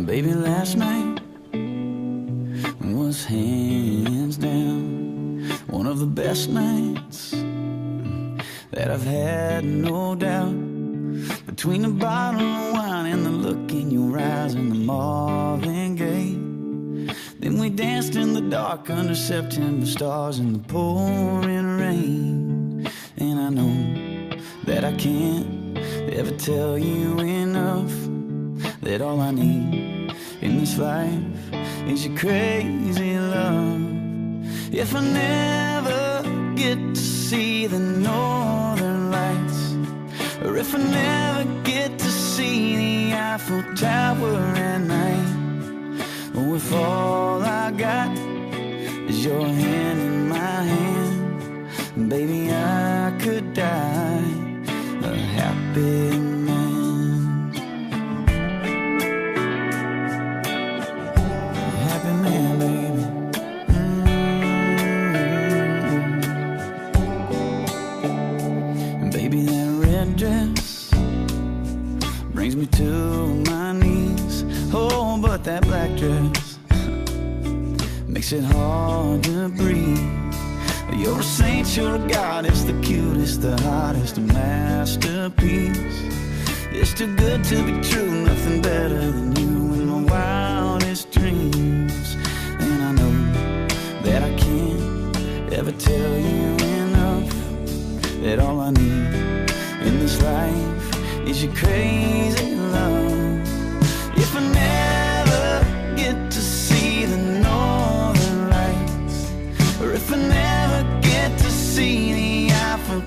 Baby, last night was hands down one of the best nights that I've had, no doubt. Between the bottle of wine and the look in your eyes and the Marvin Gaye, then we danced in the dark under September stars in the pouring rain. And I know that I can't ever tell you enough that all I need in this life is your crazy love. If I never get to see the northern lights, or if I never get to see the Eiffel Tower at night, or if all I got is your hand in my hand, baby, I could die a happy man. A happy man, baby. And baby, that red dress brings me to my knees. Oh, but that black dress makes it hard to breathe. You're a saint, you're a goddess, the cutest, the hottest, a masterpiece. It's too good to be true, nothing better than you in my wildest dreams. And I know that I can't ever tell you enough that all I need in this life is your crazy love. If I never get to see the northern lights, or if I never get to see the Eiffel